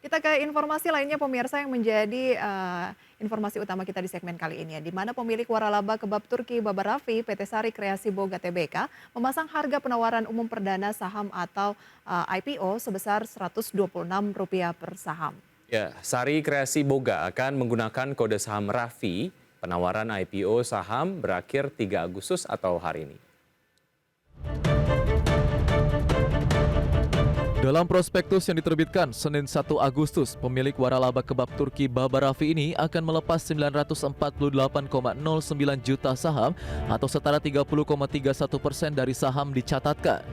Kita ke informasi lainnya pemirsa yang menjadi informasi utama kita di segmen kali ini ya, di mana pemilik waralaba kebab Turki Baba Raffi, PT Sari Kreasi Boga Tbk, memasang harga penawaran umum perdana saham atau IPO sebesar Rp126 per saham. Ya, Sari Kreasi Boga akan menggunakan kode saham Raffi. Penawaran IPO saham berakhir 3 Agustus atau hari ini. Dalam prospektus yang diterbitkan Senin 1 Agustus, pemilik waralaba kebab Turki Baba Raffi ini akan melepas 948,09 juta saham atau setara 30,31% dari saham dicatatkan.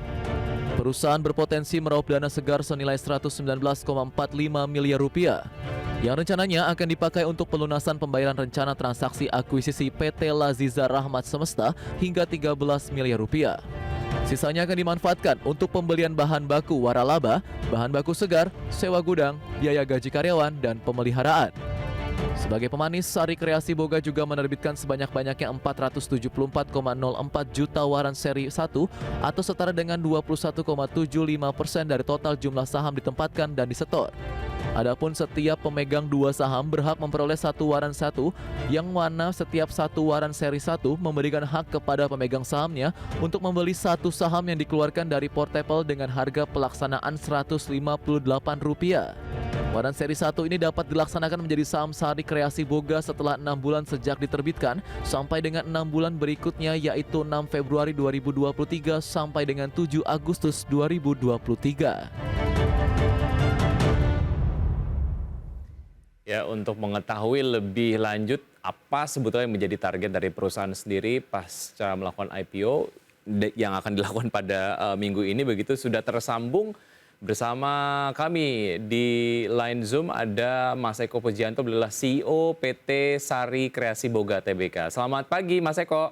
Perusahaan berpotensi meraup dana segar senilai 119,45 miliar rupiah yang rencananya akan dipakai untuk pelunasan pembayaran rencana transaksi akuisisi PT Laziza Rahmat Semesta hingga 13 miliar rupiah. Sisanya akan dimanfaatkan untuk pembelian bahan baku waralaba, bahan baku segar, sewa gudang, biaya gaji karyawan, dan pemeliharaan. Sebagai pemanis, Sari Kreasi Boga juga menerbitkan sebanyak-banyaknya 474,04 juta waran seri 1 atau setara dengan 21,75% dari total jumlah saham ditempatkan dan disetor. Adapun setiap pemegang 2 saham berhak memperoleh 1 waran 1, yang mana setiap 1 waran seri 1 memberikan hak kepada pemegang sahamnya untuk membeli 1 saham yang dikeluarkan dari portable dengan harga pelaksanaan Rp158. Waran seri 1 ini dapat dilaksanakan menjadi saham Sari Kreasi Boga setelah 6 bulan sejak diterbitkan sampai dengan 6 bulan berikutnya, yaitu 6 Februari 2023 sampai dengan 7 Agustus 2023. Ya, untuk mengetahui lebih lanjut apa sebetulnya yang menjadi target dari perusahaan sendiri pasca melakukan IPO yang akan dilakukan pada minggu ini, begitu sudah tersambung bersama kami di line Zoom ada Mas Eko Pujianto, beliau adalah CEO PT Sari Kreasi Boga Tbk. Selamat pagi Mas Eko.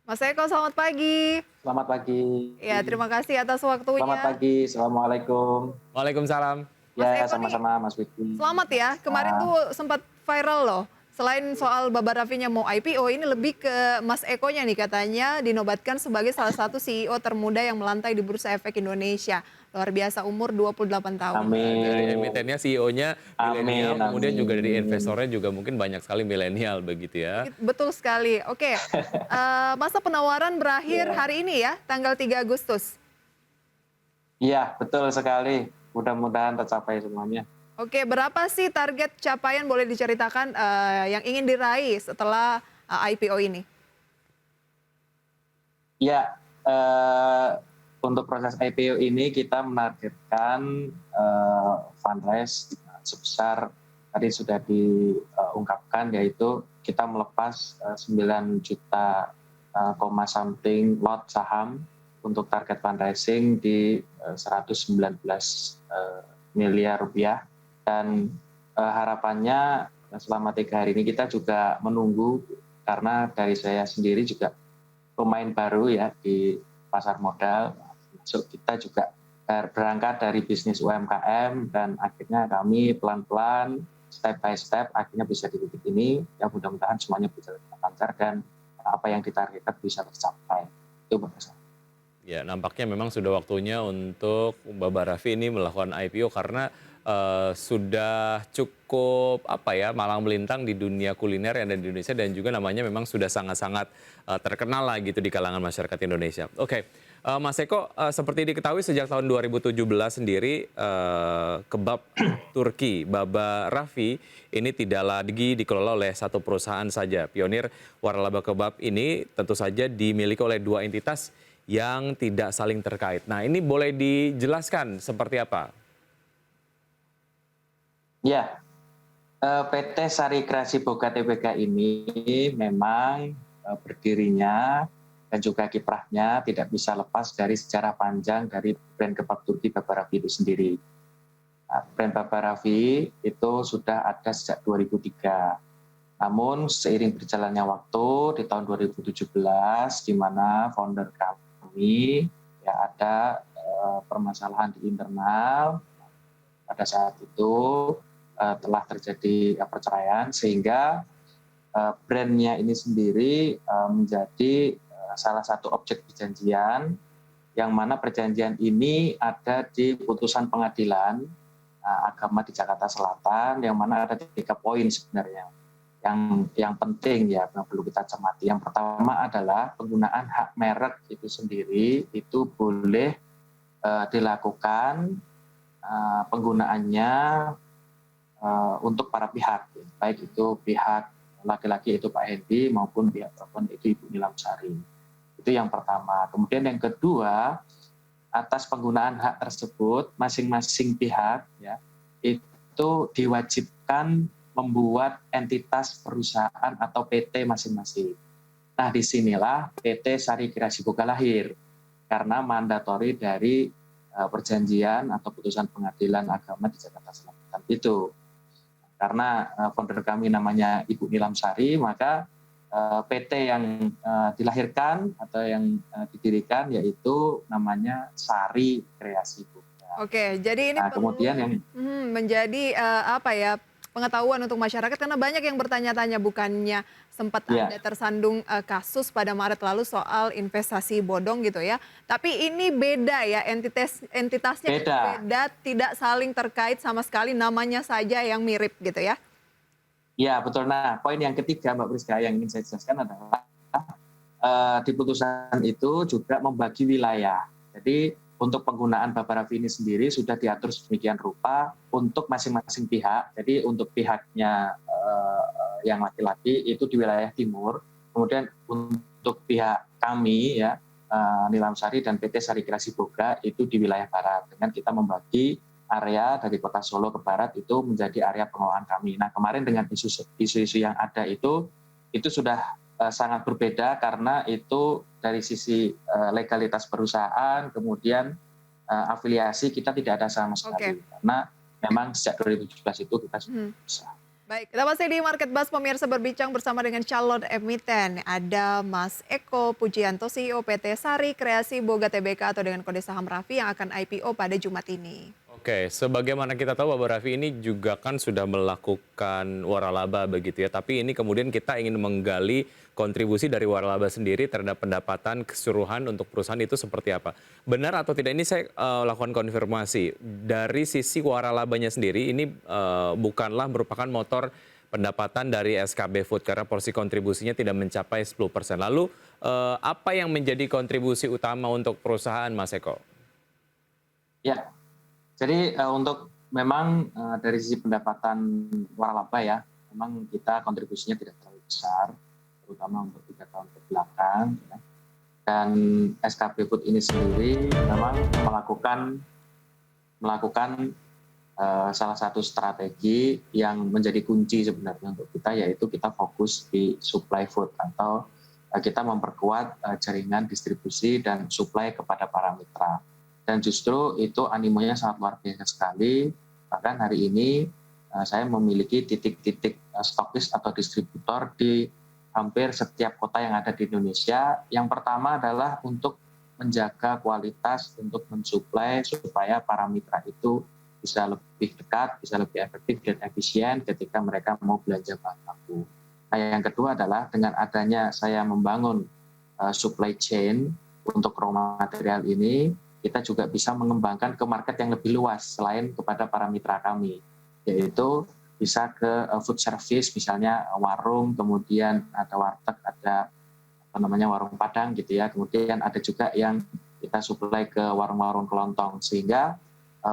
Mas Eko, selamat pagi. Selamat pagi. Ya, terima kasih atas waktunya. Selamat pagi, Assalamualaikum. Waalaikumsalam. Mas Ya, Eko nih, sama-sama Mas Widi. selamat ya, kemarin tuh sempat viral loh. Selain soal Baba Raffinya mau IPO, ini lebih ke Mas Ekonya nih, katanya dinobatkan sebagai salah satu CEO termuda yang melantai di Bursa Efek Indonesia. Luar biasa, umur 28 tahun. Dari Amin. emitennya CEO-nya milenial, Amin, kemudian juga dari amin. investornya juga mungkin banyak sekali milenial begitu ya. Betul sekali. Oke, masa penawaran berakhir Ya. hari ini ya, tanggal 3 Agustus. Iya, betul sekali. Mudah-mudahan tercapai semuanya. Oke, berapa sih target capaian, boleh diceritakan yang ingin diraih setelah IPO ini? Ya, untuk proses IPO ini kita menargetkan fundraise sebesar tadi sudah diungkapkan, yaitu kita melepas 9 juta something lot saham untuk target fundraising di 119 miliar rupiah, dan harapannya selama 3 hari ini kita juga menunggu, karena dari saya sendiri juga pemain baru ya di pasar modal, masuk kita juga berangkat dari bisnis UMKM, dan akhirnya kami pelan-pelan step by step akhirnya bisa di titik ini. Ya, mudah-mudahan semuanya berjalan lancar dan apa yang ditargetkan bisa tercapai. Itu menurut saya. Ya, nampaknya memang sudah waktunya untuk Baba Raffi ini melakukan IPO karena sudah cukup malang melintang di dunia kuliner yang ada di Indonesia, dan juga namanya memang sudah sangat-sangat terkenal lah gitu di kalangan masyarakat Indonesia. Oke, Mas Eko, seperti diketahui sejak tahun 2017 sendiri kebab Turki Baba Raffi ini tidak lagi dikelola oleh satu perusahaan saja. Pionir waralaba kebab ini tentu saja dimiliki oleh 2 entitas yang tidak saling terkait. Nah, ini boleh dijelaskan seperti apa? Ya, PT Sari Kreasi Boga Tbk ini memang berdirinya dan juga kiprahnya tidak bisa lepas dari sejarah panjang dari brand kebab Turki Baba Raffi itu sendiri. Nah, brand Baba Raffi itu sudah ada sejak 2003. Namun seiring berjalannya waktu di tahun 2017, di mana founder kami ya ada permasalahan di internal. Pada saat itu telah terjadi perceraian, sehingga brandnya ini sendiri menjadi salah satu objek perjanjian, yang mana perjanjian ini ada di putusan pengadilan agama di Jakarta Selatan, yang mana ada 3 poin sebenarnya yang penting ya yang perlu kita cermati. Yang pertama adalah penggunaan hak merek itu sendiri itu boleh dilakukan penggunaannya untuk para pihak, baik itu pihak laki-laki itu Pak Hendy maupun pihak perempuan itu Ibu Nilam Sari. Itu yang pertama. Kemudian yang kedua, atas penggunaan hak tersebut masing-masing pihak ya itu diwajibkan membuat entitas perusahaan atau PT masing-masing. Nah, disinilah PT Sari Kreasi Boga lahir karena mandatori dari perjanjian atau putusan pengadilan agama di Jakarta Selatan itu. Karena founder kami namanya Ibu Nilam Sari, maka PT yang dilahirkan atau yang didirikan yaitu namanya Sari Kreasi Boga. Oke, jadi ini perlu kemudian yang menjadi pengetahuan untuk masyarakat karena banyak yang bertanya-tanya, bukannya sempat ada tersandung kasus pada Maret lalu soal investasi bodong gitu ya. Tapi ini beda ya, entitasnya beda, tidak saling terkait sama sekali, namanya saja yang mirip gitu ya. Ya betul. Nah, poin yang ketiga Mbak Priska yang ingin saya jelaskan adalah di putusan itu juga membagi wilayah. Jadi untuk penggunaan Babarafi ini sendiri sudah diatur sedemikian rupa untuk masing-masing pihak. Jadi untuk pihaknya yang laki-laki itu di wilayah timur, kemudian untuk pihak kami ya Nilam Sari dan PT Sari Kreasi Boga itu di wilayah barat. Dengan kita membagi area dari Kota Solo ke barat itu menjadi area pengelolaan kami. Nah, kemarin dengan isu-isu yang ada itu sudah sangat berbeda karena itu dari sisi legalitas perusahaan, kemudian afiliasi kita tidak ada sama sekali. Karena memang sejak 2017 itu kita sudah bisa. Baik, kita masih di Market Buzz, pemirsa, berbincang bersama dengan calon emiten. Ada Mas Eko Pujianto, CEO PT Sari Kreasi Boga Tbk atau dengan kode saham Rafi yang akan IPO pada Jumat ini. Oke, sebagaimana kita tahu Babarafi ini juga kan sudah melakukan waralaba begitu ya. Tapi ini kemudian kita ingin menggali kontribusi dari waralaba sendiri terhadap pendapatan keseluruhan untuk perusahaan itu seperti apa. Benar atau tidak ini saya lakukan konfirmasi. Dari sisi waralabanya sendiri ini bukanlah merupakan motor pendapatan dari SKB Food karena porsi kontribusinya tidak mencapai 10%. Lalu apa yang menjadi kontribusi utama untuk perusahaan Mas Eko? Ya. Jadi untuk memang dari sisi pendapatan waralaba ya, memang kita kontribusinya tidak terlalu besar, terutama untuk 3 tahun ke belakang. Ya. Dan SKB Food ini sendiri memang melakukan salah satu strategi yang menjadi kunci sebenarnya untuk kita, yaitu kita fokus di supply food atau kita memperkuat jaringan distribusi dan supply kepada para mitra. Dan justru itu animonya sangat luar biasa sekali. Bahkan hari ini saya memiliki titik-titik stokis atau distributor di hampir setiap kota yang ada di Indonesia. Yang pertama adalah untuk menjaga kualitas, untuk mensuplai supaya para mitra itu bisa lebih dekat, bisa lebih efektif dan efisien ketika mereka mau belanja bahan baku. Nah, yang kedua adalah dengan adanya saya membangun supply chain untuk raw material ini, kita juga bisa mengembangkan ke market yang lebih luas selain kepada para mitra kami, yaitu bisa ke food service, misalnya warung, kemudian ada warteg, ada warung Padang gitu ya, kemudian ada juga yang kita suplai ke warung-warung kelontong, sehingga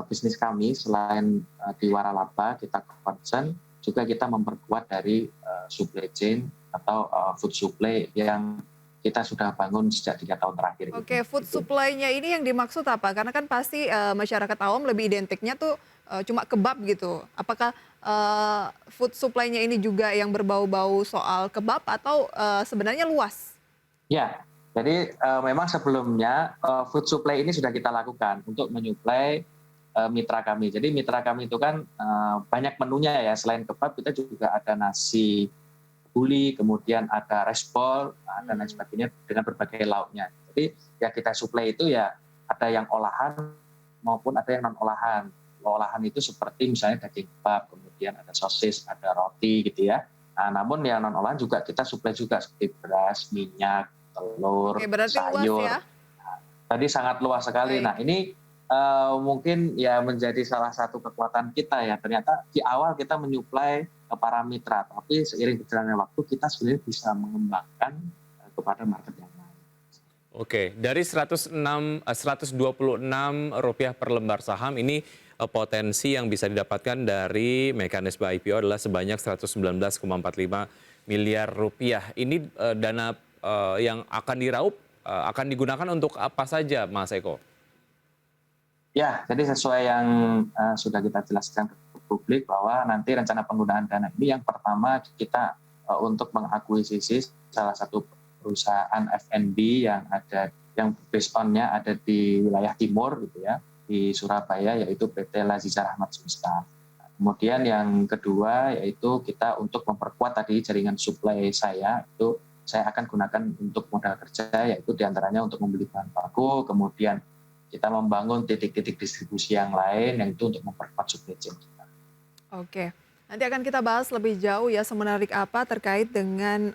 bisnis kami selain di waralaba kita concern, juga kita memperkuat dari supply chain atau food supply yang kita sudah bangun sejak 3 tahun terakhir. Oke, food supply-nya ini yang dimaksud apa? Karena kan pasti masyarakat awam lebih identiknya tuh cuma kebab gitu. Apakah food supply-nya ini juga yang berbau-bau soal kebab atau sebenarnya luas? Ya, jadi memang sebelumnya food supply ini sudah kita lakukan untuk menyuplai mitra kami. Jadi mitra kami itu kan banyak menunya ya, selain kebab kita juga ada nasi buli, kemudian ada respol, dan lain sebagainya dengan berbagai lauknya. Jadi ya kita suplai itu ya ada yang olahan maupun ada yang non olahan. Olahan itu seperti misalnya daging kebab, kemudian ada sosis, ada roti gitu ya. Nah, namun yang non olahan juga kita suplai juga seperti beras, minyak, telur, Oke, berarti sayur. luas ya? Nah, tadi sangat luas sekali. Baik. Nah, ini mungkin ya menjadi salah satu kekuatan kita ya. Ternyata di awal kita menyuplai para mitra, tapi seiring berjalannya waktu kita sebenarnya bisa mengembangkan kepada market yang lain. Oke, dari 126 rupiah per lembar saham ini potensi yang bisa didapatkan dari mekanisme IPO adalah sebanyak 119,45 miliar rupiah. Ini dana yang akan diraup akan digunakan untuk apa saja, Mas Eko? Ya, jadi sesuai yang sudah kita jelaskan ke publik bahwa nanti rencana penggunaan dana ini yang pertama kita untuk mengakuisisi salah satu perusahaan F&B yang based on-nya ada di wilayah timur gitu ya, di Surabaya, yaitu PT Laziza Rahmat Semesta. Kemudian yang kedua yaitu kita untuk memperkuat tadi jaringan supply saya akan gunakan untuk modal kerja, yaitu diantaranya untuk membeli bahan baku, kemudian kita membangun titik-titik distribusi yang lain yang itu untuk memperkuat supply chain kita. Oke, nanti akan kita bahas lebih jauh ya semenarik apa terkait dengan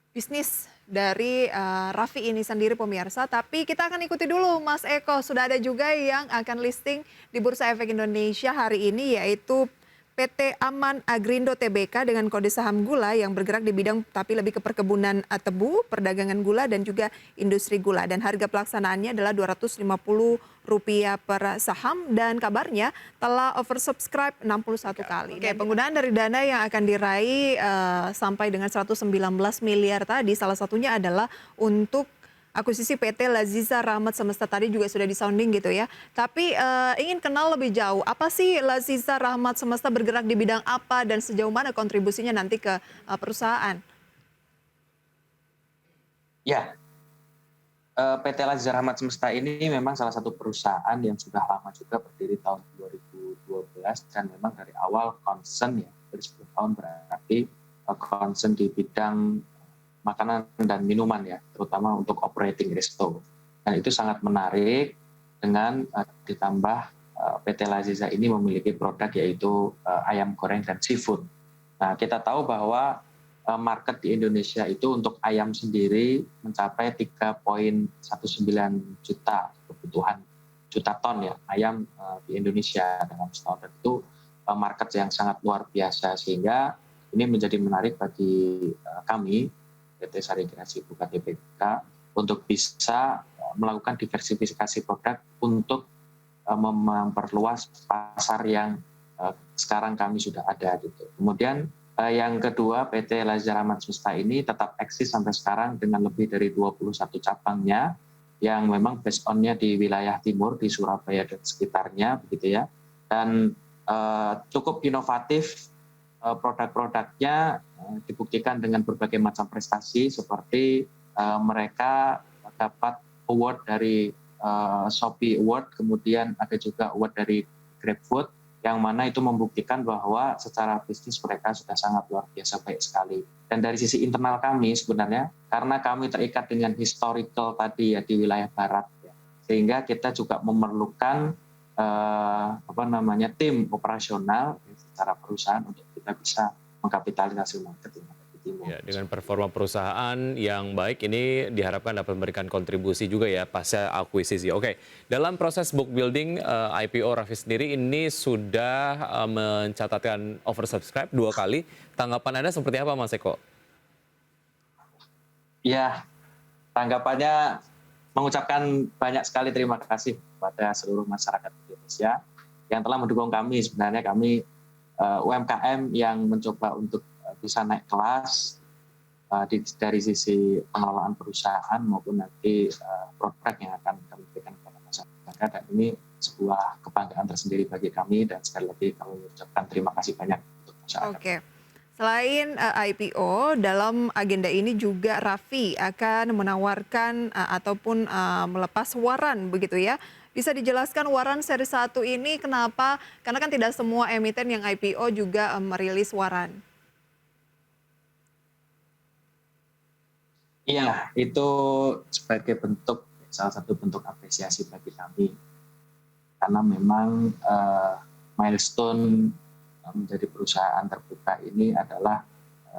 bisnis dari Raffi ini sendiri pemirsa. Tapi kita akan ikuti dulu Mas Eko, sudah ada juga yang akan listing di Bursa Efek Indonesia hari ini yaitu PT Aman Agrindo Tbk dengan kode saham gula yang bergerak di bidang tapi lebih ke perkebunan tebu, perdagangan gula dan juga industri gula. Dan harga pelaksanaannya adalah Rp250 per saham dan kabarnya telah oversubscribe 61 kali. Oke, penggunaan dari dana yang akan diraih sampai dengan 119 miliar tadi salah satunya adalah untuk akuisisi PT Laziza Rahmat Semesta, tadi juga sudah disounding gitu ya. Tapi ingin kenal lebih jauh, apa sih Laziza Rahmat Semesta, bergerak di bidang apa dan sejauh mana kontribusinya nanti ke perusahaan? Ya, PT Laziza Rahmat Semesta ini memang salah satu perusahaan yang sudah lama juga berdiri tahun 2012 dan memang dari awal concern ya, dari 10 tahun berarti concern di bidang makanan dan minuman ya, terutama untuk operating resto. Dan itu sangat menarik dengan ditambah PT Laziza ini memiliki produk yaitu ayam goreng dan seafood. Nah, kita tahu bahwa market di Indonesia itu untuk ayam sendiri mencapai 3,19 juta kebutuhan juta ton ya ayam di Indonesia dalam setahun. Dan itu market yang sangat luar biasa sehingga ini menjadi menarik bagi kami PT Sari Kreasi Boga Tbk untuk bisa melakukan diversifikasi produk untuk memperluas pasar yang sekarang kami sudah ada gitu. Kemudian yang kedua, PT Laziza Rahmat Semesta ini tetap eksis sampai sekarang dengan lebih dari 21 cabangnya yang memang based on-nya di wilayah timur, di Surabaya dan sekitarnya begitu ya. Dan cukup inovatif, produk-produknya dibuktikan dengan berbagai macam prestasi seperti mereka dapat award dari Shopee Award, kemudian ada juga award dari GrabFood yang mana itu membuktikan bahwa secara bisnis mereka sudah sangat luar biasa baik sekali. Dan dari sisi internal kami sebenarnya karena kami terikat dengan historical tadi ya di wilayah barat ya, sehingga kita juga memerlukan tim operasional secara perusahaan untuk kita bisa mengkapitalisasi market yang ada di timur. Ya, dengan performa perusahaan yang baik ini diharapkan dapat memberikan kontribusi juga ya pasca akuisisi. Oke, dalam proses book building IPO Raffi sendiri ini sudah mencatatkan oversubscribe 2 kali. Tanggapan Anda seperti apa, Mas Eko? Ya, tanggapannya mengucapkan banyak sekali terima kasih kepada seluruh masyarakat Indonesia yang telah mendukung kami. Sebenarnya kami UMKM yang mencoba untuk bisa naik kelas dari sisi pengelolaan perusahaan maupun nanti produk yang akan kami berikan kepada masyarakat. Dan ini sebuah kebanggaan tersendiri bagi kami dan sekali lagi kami mengucapkan terima kasih banyak untuk masyarakat. Oke. Selain IPO, dalam agenda ini juga Raffi akan menawarkan ataupun melepas waran begitu ya. Bisa dijelaskan waran seri 1 ini kenapa? Karena kan tidak semua emiten yang IPO juga merilis waran. Iya, itu sebagai salah satu bentuk apresiasi bagi kami. Karena memang milestone menjadi perusahaan terbuka ini adalah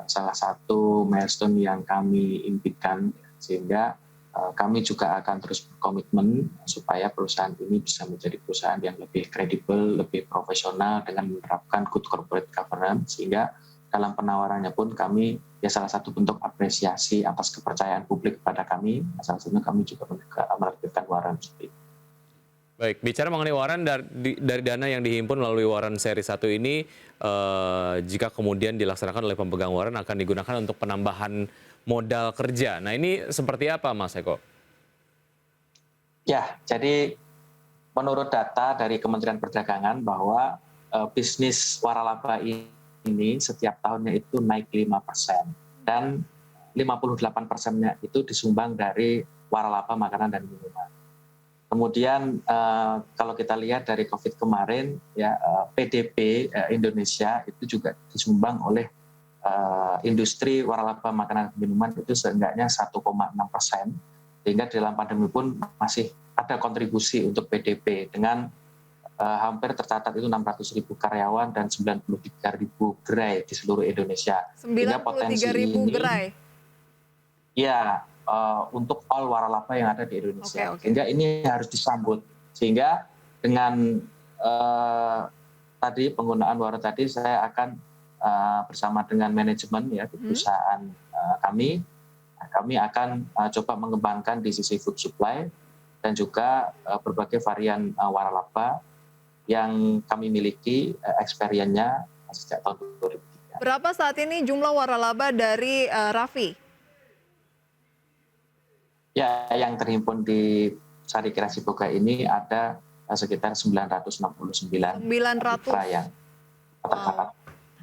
salah satu milestone yang kami impikan, sehingga kami juga akan terus berkomitmen supaya perusahaan ini bisa menjadi perusahaan yang lebih kredibel, lebih profesional dengan menerapkan good corporate governance, sehingga dalam penawarannya pun kami ya salah satu bentuk apresiasi atas kepercayaan publik kepada kami. Salah satunya kami juga menerbitkan waran seperti itu. Baik, bicara mengenai waran dari dana yang dihimpun melalui waran seri 1 ini, jika kemudian dilaksanakan oleh pemegang waran akan digunakan untuk penambahan modal kerja. Nah ini seperti apa Mas Eko? Ya, jadi menurut data dari Kementerian Perdagangan bahwa bisnis waralaba ini setiap tahunnya itu naik 5%. Dan 58%-nya itu disumbang dari waralaba makanan dan minuman. Kemudian kalau kita lihat dari COVID kemarin, ya PDB Indonesia itu juga disumbang oleh industri waralaba makanan dan minuman itu seenggaknya 1,6%, sehingga dalam pandemi pun masih ada kontribusi untuk PDB dengan hampir tercatat itu 600.000 karyawan dan 93.000 gerai di seluruh Indonesia. 93.000 gerai? Ya, untuk all waralaba yang ada di Indonesia. Okay. Sehingga ini harus disambut. Sehingga dengan tadi penggunaan waran tadi saya akan bersama dengan manajemen ya di perusahaan kami akan coba mengembangkan di sisi food supply dan juga berbagai varian waralaba yang kami miliki experience-nya sejak tahun 2003. Berapa saat ini jumlah waralaba dari Raffi? Ya, yang terhimpun di Sari Kreasi Boga ini ada sekitar 969 yang tercatat.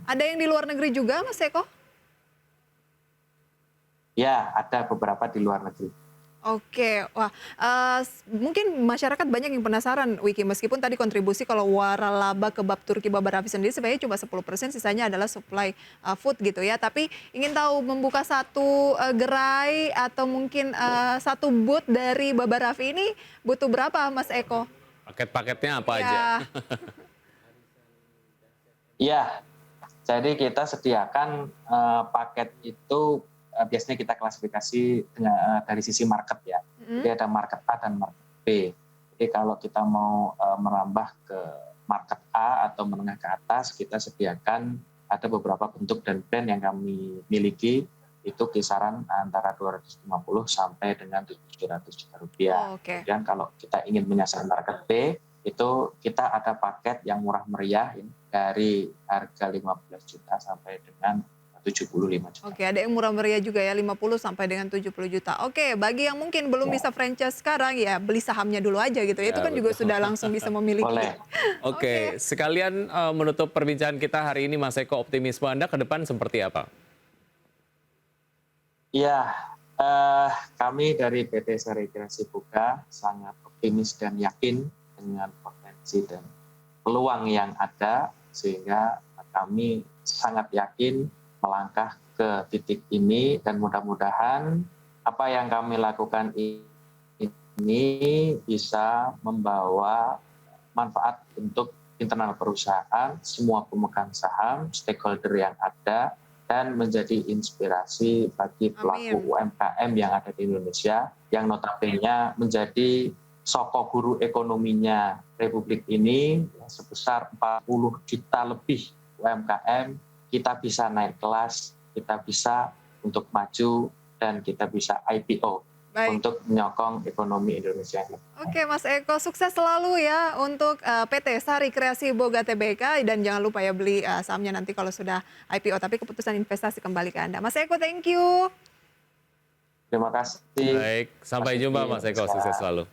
Ada yang di luar negeri juga, Mas Eko? Ya, ada beberapa di luar negeri. Oke, wah mungkin masyarakat banyak yang penasaran, Wiki, meskipun tadi kontribusi kalau waralaba kebab Turki Baba Raffi sendiri sebenarnya cuma 10%, sisanya adalah supply food gitu ya. Tapi ingin tahu membuka satu gerai atau mungkin satu booth dari Baba Raffi ini butuh berapa, Mas Eko? Paket-paketnya apa aja? Iya, jadi kita sediakan paket itu biasanya kita klasifikasi dari sisi market ya. Jadi ada market A dan market B. Jadi kalau kita mau merambah ke market A atau menengah ke atas, kita sediakan ada beberapa bentuk dan brand yang kami miliki, itu kisaran antara 250 sampai dengan 700 juta rupiah. Kemudian kalau kita ingin menyasar market B, itu kita ada paket yang murah meriah dari harga 15 juta sampai dengan 75 juta. Oke, ada yang murah meriah juga ya, 50 sampai dengan 70 juta. Oke, bagi yang mungkin belum bisa franchise sekarang ya beli sahamnya dulu aja gitu. Itu kan juga sudah langsung bisa memiliki. Boleh. Oke, sekalian menutup perbincangan kita hari ini, Mas Eko, optimisme Anda ke depan seperti apa? Ya, kami dari PT Sari Kreasi Boga sangat optimis dan yakin dengan potensi dan peluang yang ada, sehingga kami sangat yakin melangkah ke titik ini, dan mudah-mudahan apa yang kami lakukan ini bisa membawa manfaat untuk internal perusahaan, semua pemegang saham, stakeholder yang ada, dan menjadi inspirasi bagi pelaku UMKM yang ada di Indonesia, yang notabene menjadi soko guru ekonominya Republik ini sebesar 40 juta lebih UMKM. Kita bisa naik kelas, kita bisa untuk maju, dan kita bisa IPO. Baik. Untuk menyokong ekonomi Indonesia. Oke, Mas Eko, sukses selalu ya untuk PT Sari Kreasi Boga Tbk, dan jangan lupa ya beli sahamnya nanti kalau sudah IPO, tapi keputusan investasi kembali ke Anda. Mas Eko, thank you. Terima kasih. Baik, sampai jumpa Mas Eko, sukses selalu.